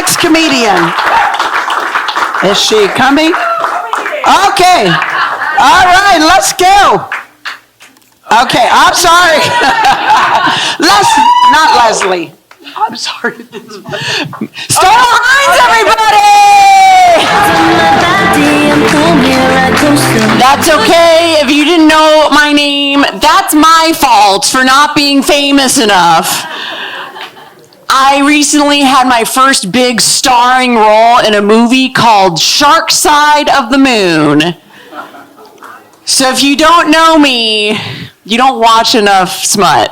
next comedian. Is she coming? Okay. All right, let's go. Okay, I'm sorry. Not Leslie. I'm sorry. Stone Hines, everybody! That's okay. If you didn't know my name, that's my fault for not being famous enough. I recently had my first big starring role in a movie called Shark Side of the Moon. So if you don't know me, you don't watch enough smut.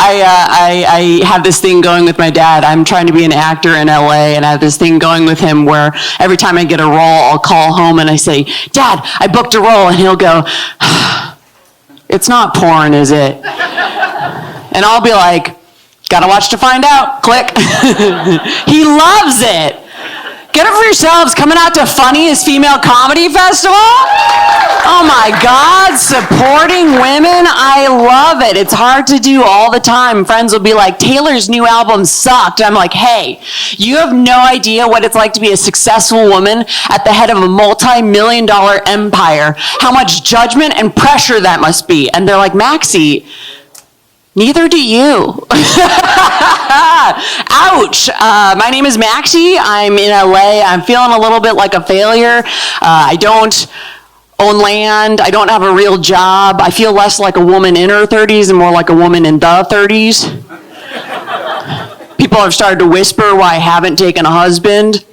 I have this thing going with my dad. I'm trying to be an actor in LA, and I have this thing going with him where every time I get a role, I'll call home and I say, Dad, I booked a role, and he'll go, it's not porn, is it? And I'll be like, gotta watch to find out, click. He loves it. Get it for yourselves, coming out to Funniest Female Comedy Festival. Oh my God, supporting women, I love it. It's hard to do all the time. Friends will be like, Taylor's new album sucked. I'm like, hey, you have no idea what it's like to be a successful woman at the head of a multi-million-dollar empire. How much judgment and pressure that must be. And they're like, Maxie, neither do you. Ouch. My name is Maxie. I'm in LA. I'm feeling a little bit like a failure. I don't own land. I don't have a real job. I feel less like a woman in her 30s and more like a woman in the 30s. People have started to whisper why I haven't taken a husband.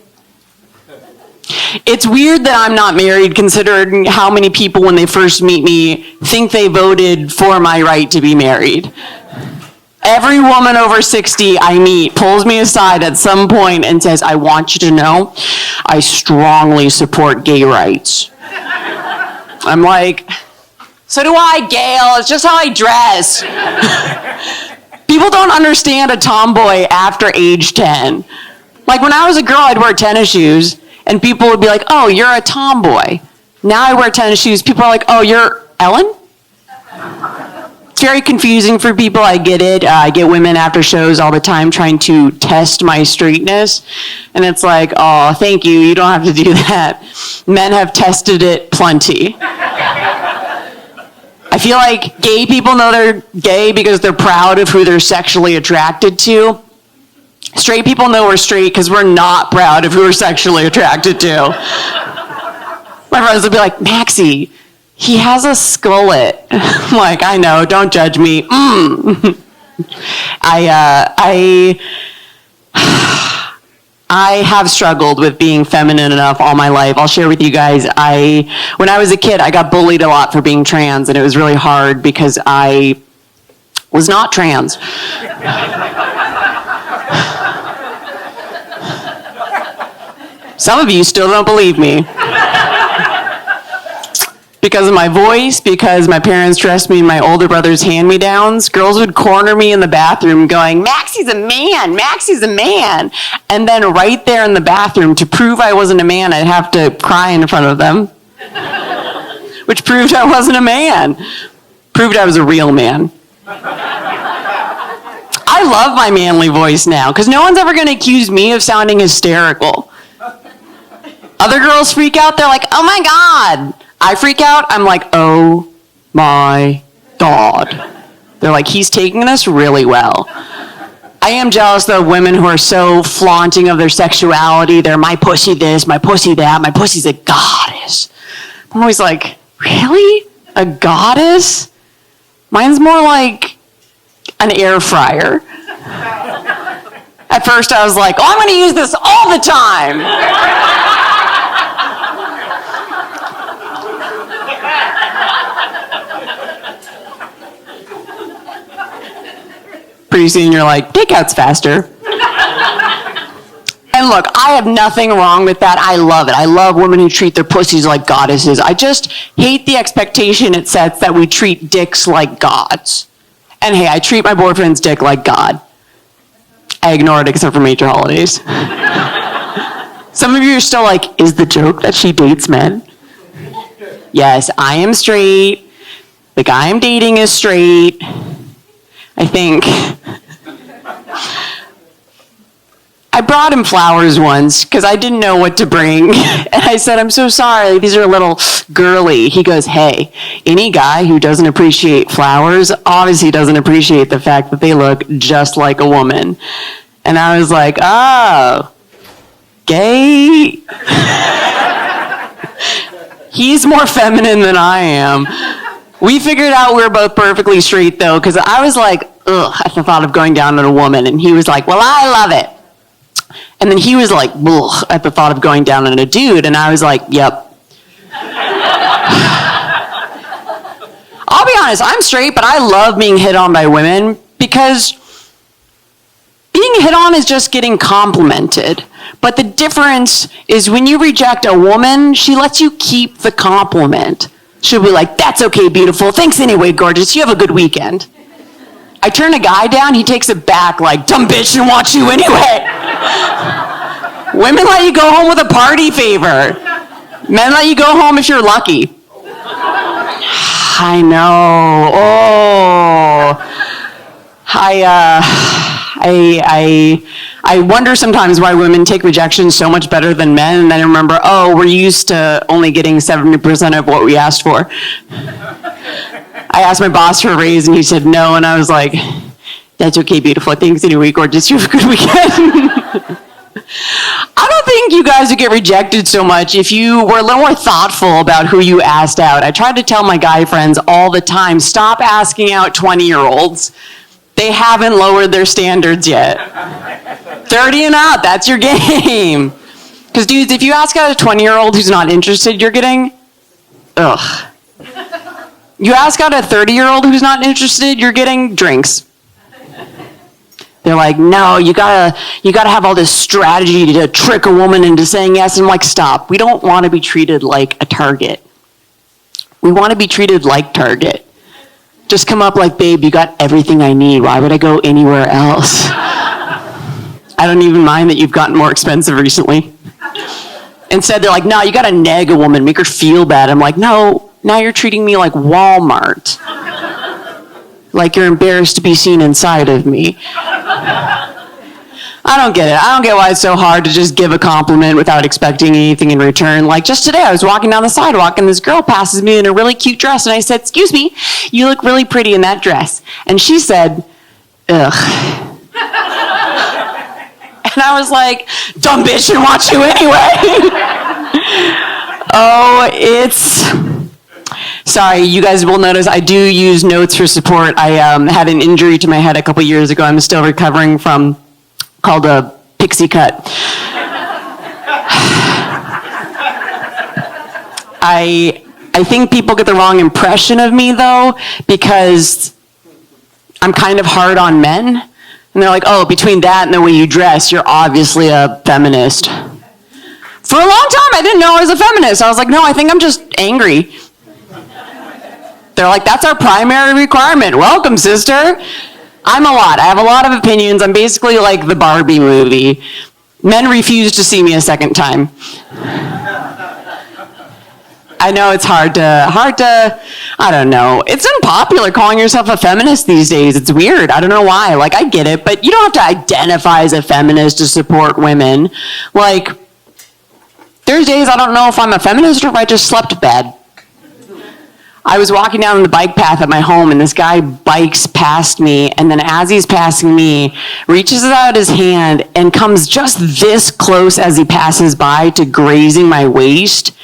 It's weird that I'm not married, considering how many people, when they first meet me, think they voted for my right to be married. Every woman over 60 I meet pulls me aside at some point and says, I want you to know, I strongly support gay rights. I'm like, so do I, Gail. It's just how I dress. People don't understand a tomboy after age 10. Like when I was a girl, I'd wear tennis shoes. And people would be like, oh, you're a tomboy. Now I wear tennis shoes. People are like, oh, you're Ellen? It's very confusing for people. I get it. I get women after shows all the time trying to test my straightness. And it's like, oh, thank you. You don't have to do that. Men have tested it plenty. I feel like gay people know they're gay because they're proud of who they're sexually attracted to. Straight people know we're straight because we're not proud of who we're sexually attracted to. My friends will be like, Maxie, he has a skullet. I'm like, I know, don't judge me. I have struggled with being feminine enough all my life. I'll share with you guys, when I was a kid, I got bullied a lot for being trans, and it was really hard because I was not trans. Some of you still don't believe me. Because of my voice, because my parents dressed me in my older brother's hand-me-downs, girls would corner me in the bathroom going, Maxie's a man, Maxie's a man. And then right there in the bathroom, to prove I wasn't a man, I'd have to cry in front of them. Which proved I wasn't a man. Proved I was a real man. I love my manly voice now, because no one's ever going to accuse me of sounding hysterical. Other girls freak out, they're like, oh my God. I freak out, I'm like, oh my God. They're like, he's taking this really well. I am jealous though of women who are so flaunting of their sexuality. They're my pussy this, my pussy that, my pussy's a goddess. I'm always like, really? A goddess? Mine's more like an air fryer. At first I was like, oh, I'm gonna use this all the time. Pretty soon you're like, takeout's faster. And look, I have nothing wrong with that. I love it. I love women who treat their pussies like goddesses. I just hate the expectation it sets that we treat dicks like gods. And hey, I treat my boyfriend's dick like God. I ignore it except for major holidays. Some of you are still like, is the joke that she dates men? Yes, I am straight. The guy I'm dating is straight. I think. I brought him flowers once because I didn't know what to bring. And I said, I'm so sorry, these are a little girly. He goes, hey, any guy who doesn't appreciate flowers obviously doesn't appreciate the fact that they look just like a woman. And I was like, oh, gay? He's more feminine than I am. We figured out we were both perfectly straight, though, because I was like, ugh, at the thought of going down on a woman. And he was like, well, I love it. And then he was like, ugh, at the thought of going down on a dude. And I was like, yep. I'll be honest, I'm straight, but I love being hit on by women because being hit on is just getting complimented. But the difference is when you reject a woman, she lets you keep the compliment. She'll be like, that's okay, beautiful. Thanks anyway, gorgeous. You have a good weekend. I turn a guy down, he takes it back like, dumb bitch, didn't want you anyway. Women let you go home with a party favor. Men let you go home if you're lucky. I know. Oh. I wonder sometimes why women take rejection so much better than men, and then I remember, oh, we're used to only getting 70% of what we asked for. I asked my boss for a raise, and he said no, and I was like, that's okay, beautiful. Thanks anyway, gorgeous. You have a good weekend. I don't think you guys would get rejected so much if you were a little more thoughtful about who you asked out. I tried to tell my guy friends all the time, stop asking out 20-year-olds. They haven't lowered their standards yet. 30 and up, that's your game. Because dudes, if you ask out a 20-year-old who's not interested, you're getting, ugh. You ask out a 30-year-old who's not interested, you're getting drinks. They're like, no, you gotta have all this strategy to trick a woman into saying yes. And I'm like, stop. We don't want to be treated like a target. We want to be treated like Target. Just come up like, babe, you got everything I need. Why would I go anywhere else? I don't even mind that you've gotten more expensive recently. Instead, they're like, no, you gotta nag a woman, make her feel bad. I'm like, no, now you're treating me like Walmart. Like you're embarrassed to be seen inside of me. I don't get it. I don't get why it's so hard to just give a compliment without expecting anything in return. Like just today, I was walking down the sidewalk and this girl passes me in a really cute dress and I said, excuse me, you look really pretty in that dress. And she said, ugh. And I was like, dumb bitch, didn't want you anyway. Oh, it's... Sorry, you guys will notice I do use notes for support. I had an injury to my head a couple years ago I'm still recovering from, called a pixie cut. I think people get the wrong impression of me, though, because I'm kind of hard on men. And they're like, oh, between that and the way you dress, you're obviously a feminist. For a long time, I didn't know I was a feminist. I was like, no, I think I'm just angry. They're like, that's our primary requirement. Welcome, sister. I'm a lot. I have a lot of opinions. I'm basically like the Barbie movie. Men refuse to see me a second time. I know it's hard to, I don't know. It's unpopular calling yourself a feminist these days. It's weird. I don't know why. Like, I get it, but you don't have to identify as a feminist to support women. Like, there's days I don't know if I'm a feminist or if I just slept bad. I was walking down the bike path at my home and this guy bikes past me, and then as he's passing me, reaches out his hand and comes just this close as he passes by to grazing my waist.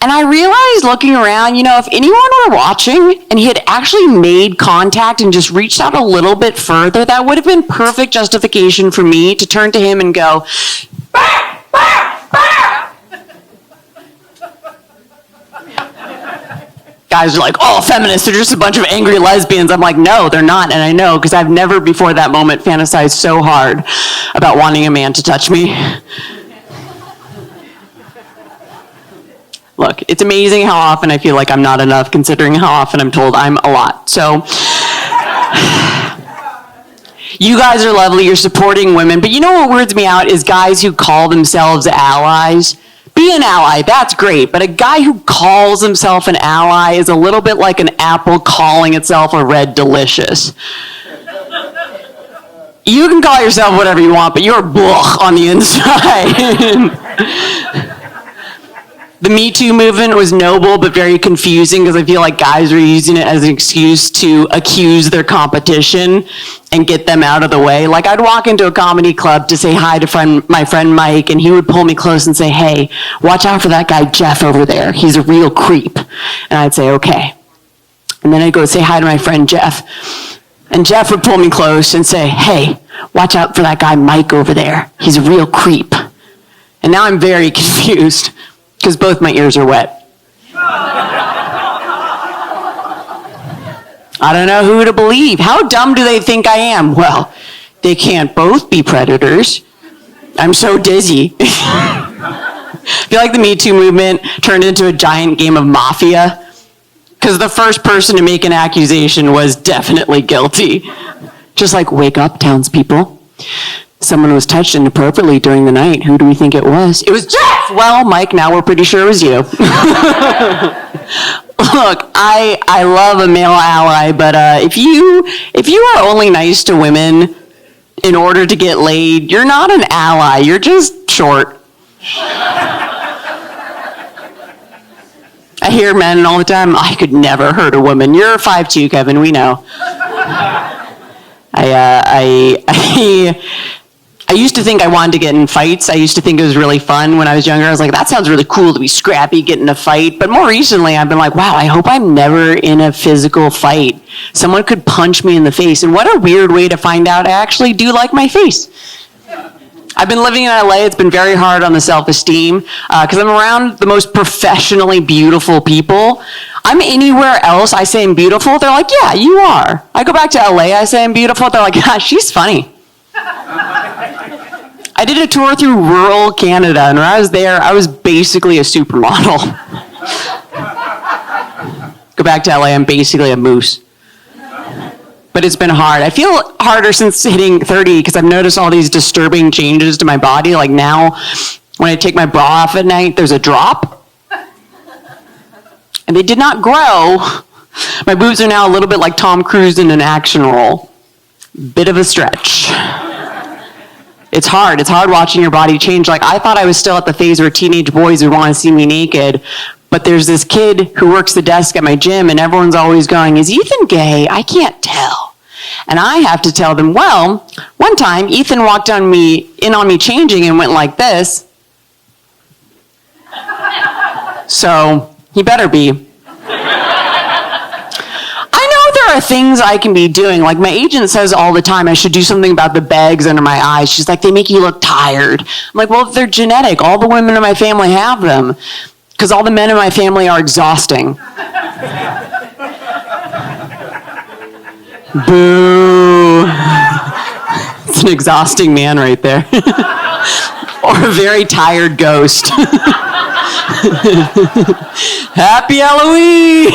And I realized looking around, you know, if anyone were watching and he had actually made contact and just reached out a little bit further, that would have been perfect justification for me to turn to him and go, bah, bah, bah. Guys are like, oh, feminists, they're just a bunch of angry lesbians. I'm like, no, they're not, and I know, because I've never before that moment fantasized so hard about wanting a man to touch me. Look, it's amazing how often I feel like I'm not enough, considering how often I'm told I'm a lot. So, you guys are lovely, you're supporting women, but you know what weirds me out is guys who call themselves allies. Be an ally, that's great, but a guy who calls himself an ally is a little bit like an apple calling itself a red delicious. You can call yourself whatever you want, but you're blech on the inside. The Me Too movement was noble but very confusing because I feel like guys were using it as an excuse to accuse their competition and get them out of the way. Like I'd walk into a comedy club to say hi to my friend Mike, and he would pull me close and say, hey, watch out for that guy Jeff over there. He's a real creep. And I'd say, okay. And then I'd go say hi to my friend Jeff. And Jeff would pull me close and say, hey, watch out for that guy Mike over there. He's a real creep. And now I'm very confused because both my ears are wet. I don't know who to believe. How dumb do they think I am? Well, they can't both be predators. I'm so dizzy. I feel like the Me Too movement turned into a giant game of mafia because the first person to make an accusation was definitely guilty. Just like, wake up, townspeople. Someone was touched inappropriately during the night. Who do we think it was? It was Jeff! Well, Mike, now we're pretty sure it was you. Look, I love a male ally, but if you are only nice to women in order to get laid, you're not an ally. You're just short. I hear men all the time, I could never hurt a woman. You're 5'2", Kevin, we know. I used to think I wanted to get in fights. I used to think it was really fun when I was younger. I was like, that sounds really cool to be scrappy, get in a fight. But more recently, I've been like, wow, I hope I'm never in a physical fight. Someone could punch me in the face. And what a weird way to find out I actually do like my face. I've been living in LA. It's been very hard on the self-esteem because I'm around the most professionally beautiful people. I'm anywhere else, I say I'm beautiful. They're like, yeah, you are. I go back to LA, I say I'm beautiful. They're like, yeah, she's funny. I did a tour through rural Canada, and when I was there, I was basically a supermodel. Go back to LA, I'm basically a moose. But it's been hard. I feel harder since hitting 30 because I've noticed all these disturbing changes to my body. Like now, when I take my bra off at night, there's a drop. And they did not grow. My boobs are now a little bit like Tom Cruise in an action role. Bit of a stretch. It's hard. It's hard watching your body change. Like I thought I was still at the phase where teenage boys would want to see me naked. But there's this kid who works the desk at my gym, and everyone's always going, is Ethan gay? I can't tell. And I have to tell them, well, one time Ethan walked in on me changing and went like this. So he better be. I know there are things I can be doing. Like my agent says all the time I should do something about the bags under my eyes. She's like, they make you look tired. I'm like, well, if they're genetic, all the women in my family have them. Because all the men in my family are exhausting. Boo. It's an exhausting man right there. Or a very tired ghost. Happy Halloween!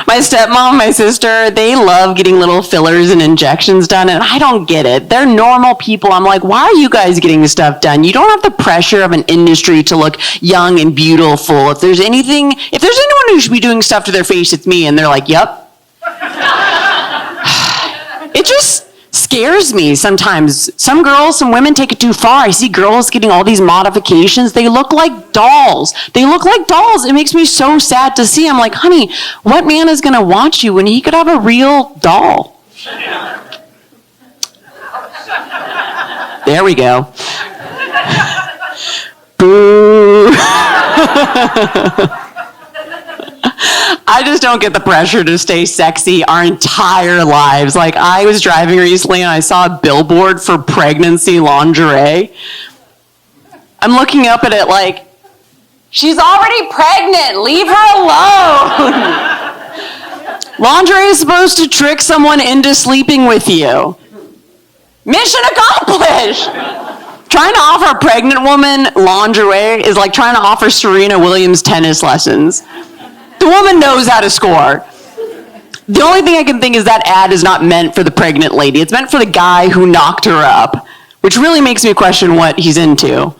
My stepmom, my sister, they love getting little fillers and injections done, and I don't get it. They're normal people. I'm like, why are you guys getting stuff done? You don't have the pressure of an industry to look young and beautiful. If there's anyone who should be doing stuff to their face, it's me. And they're like, yep. It just scares me sometimes. Some women take it too far. I see girls getting all these modifications. They look like dolls. It makes me so sad to see. I'm like, honey, what man is going to want you when he could have a real doll? There we go. Boo. I just don't get the pressure to stay sexy our entire lives. Like, I was driving recently and I saw a billboard for pregnancy lingerie. I'm looking up at it like, she's already pregnant. Leave her alone. Lingerie is supposed to trick someone into sleeping with you. Mission accomplished. Trying to offer a pregnant woman lingerie is like trying to offer Serena Williams tennis lessons. The woman knows how to score. The only thing I can think is that ad is not meant for the pregnant lady. It's meant for the guy who knocked her up, which really makes me question what he's into.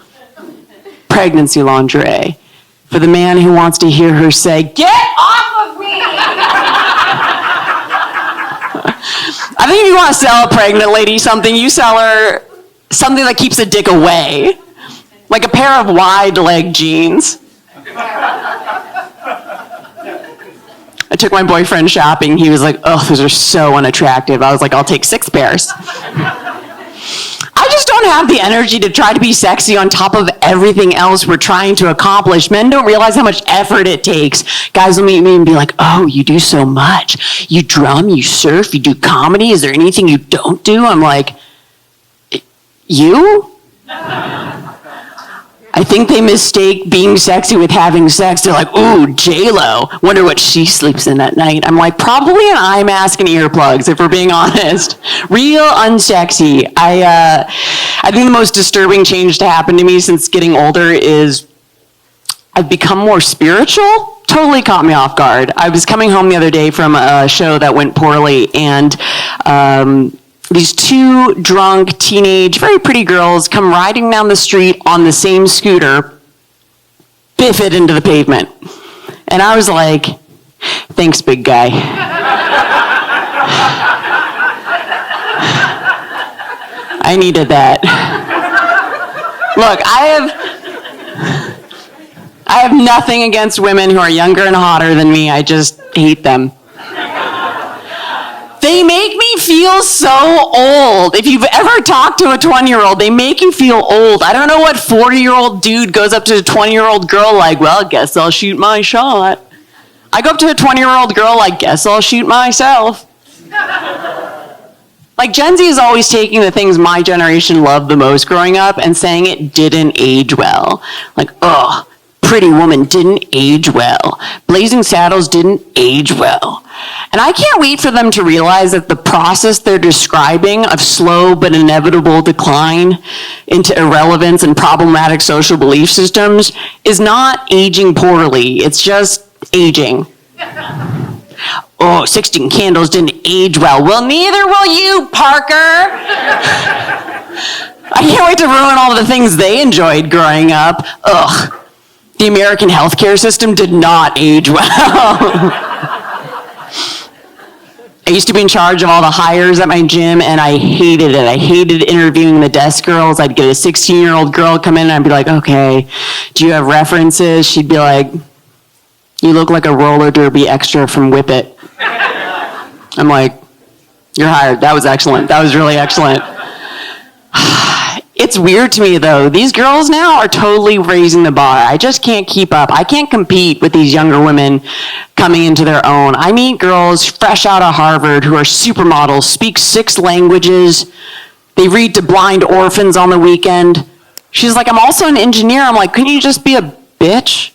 Pregnancy lingerie. For the man who wants to hear her say, "Get off of me!" think if you want to sell a pregnant lady something, you sell her something that keeps the dick away. Like a pair of wide leg jeans. I took my boyfriend shopping. He was like, oh, those are so unattractive. I was like, I'll take 6 pairs. I just don't have the energy to try to be sexy on top of everything else we're trying to accomplish. Men don't realize how much effort it takes. Guys will meet me and be like, oh, you do so much. You drum, you surf, you do comedy. Is there anything you don't do? I'm like, you? I think they mistake being sexy with having sex. They're like, ooh, J-Lo. Wonder what she sleeps in at night. I'm like, probably an eye mask and earplugs, if we're being honest. Real unsexy. I think the most disturbing change to happen to me since getting older is I've become more spiritual. Totally caught me off guard. I was coming home the other day from a show that went poorly, and these 2 drunk, teenage, very pretty girls come riding down the street on the same scooter, biff it into the pavement. And I was like, thanks, big guy. I needed that. Look, I have nothing against women who are younger and hotter than me. I just hate them. They make me feel so old. If you've ever talked to a 20-year-old, they make you feel old. I don't know what 40-year-old dude goes up to a 20-year-old girl like, well, guess I'll shoot my shot. I go up to a 20-year-old girl like, guess I'll shoot myself. Like, Gen Z is always taking the things my generation loved the most growing up and saying it didn't age well. Like, ugh, Pretty Woman didn't age well. Blazing Saddles didn't age well. And I can't wait for them to realize that the process they're describing of slow but inevitable decline into irrelevance and problematic social belief systems is not aging poorly. It's just aging. Oh, 16 Candles didn't age well. Well, neither will you, Parker. I can't wait to ruin all the things they enjoyed growing up. Ugh. The American healthcare system did not age well. I used to be in charge of all the hires at my gym, and I hated it. I hated interviewing the desk girls. I'd get a 16-year-old girl come in, and I'd be like, okay, do you have references? She'd be like, you look like a roller derby extra from Whip It. I'm like, you're hired. That was excellent. That was really excellent. It's weird to me, though. These girls now are totally raising the bar. I just can't keep up. I can't compete with these younger women coming into their own. I meet girls fresh out of Harvard who are supermodels, speak 6 languages. They read to blind orphans on the weekend. She's like, I'm also an engineer. I'm like, couldn't you just be a bitch?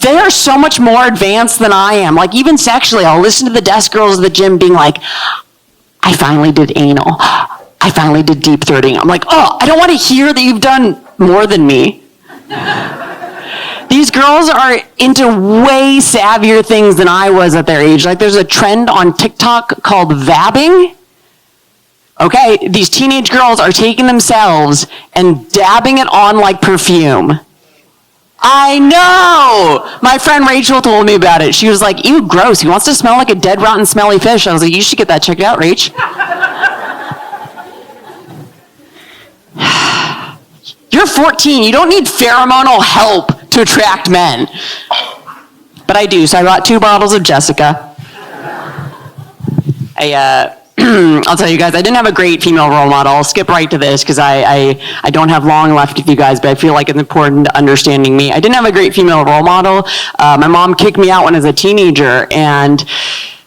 They are so much more advanced than I am. Like, even sexually, I'll listen to the desk girls at the gym being like, I finally did anal. I finally did deep throating. I'm like, oh, I don't want to hear that you've done more than me. These girls are into way savvier things than I was at their age. Like, there's a trend on TikTok called vabbing. Okay, these teenage girls are taking themselves and dabbing it on like perfume. I know! My friend Rachel told me about it. She was like, ew, gross. He wants to smell like a dead, rotten, smelly fish. I was like, you should get that checked out, Rach. You're 14. You don't need pheromonal help to attract men. But I do, so I bought 2 bottles of Jessica. I'll tell you guys, I didn't have a great female role model. I'll skip right to this because I don't have long left with you guys, but I feel like it's important to understanding me. I didn't have a great female role model. My mom kicked me out when I was a teenager, and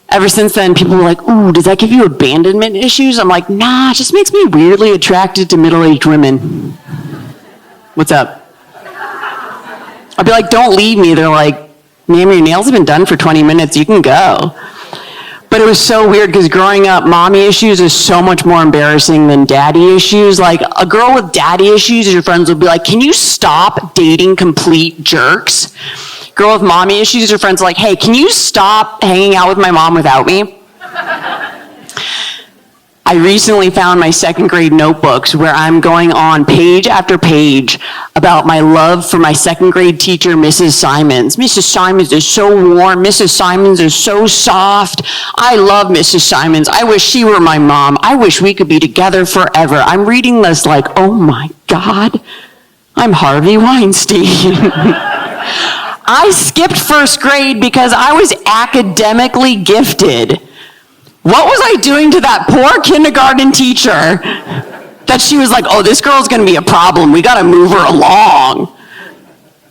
ever since then, people were like, ooh, does that give you abandonment issues? I'm like, nah, it just makes me weirdly attracted to middle-aged women. What's up? I'll be like, don't leave me. They're like, ma'am, your nails have been done for 20 minutes. You can go. But it was so weird because growing up, mommy issues is so much more embarrassing than daddy issues. Like, a girl with daddy issues, your friends will be like, can you stop dating complete jerks? Girl with mommy issues, your friends are like, hey, can you stop hanging out with my mom without me? I recently found my second grade notebooks where I'm going on page after page about my love for my second grade teacher, Mrs. Simons. Mrs. Simons is so warm. Mrs. Simons is so soft. I love Mrs. Simons. I wish she were my mom. I wish we could be together forever. I'm reading this like, oh my God, I'm Harvey Weinstein. I skipped first grade because I was academically gifted. What was I doing to that poor kindergarten teacher that she was like, oh, this girl's gonna be a problem. We gotta move her along.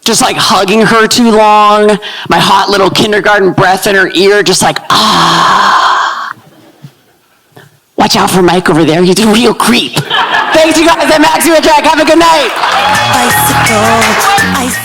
Just like hugging her too long, my hot little kindergarten breath in her ear, just like, ah. Watch out for Mike over there, he's a real creep. Thanks you guys, I'm Maxie Jack, have a good night. Bicycle.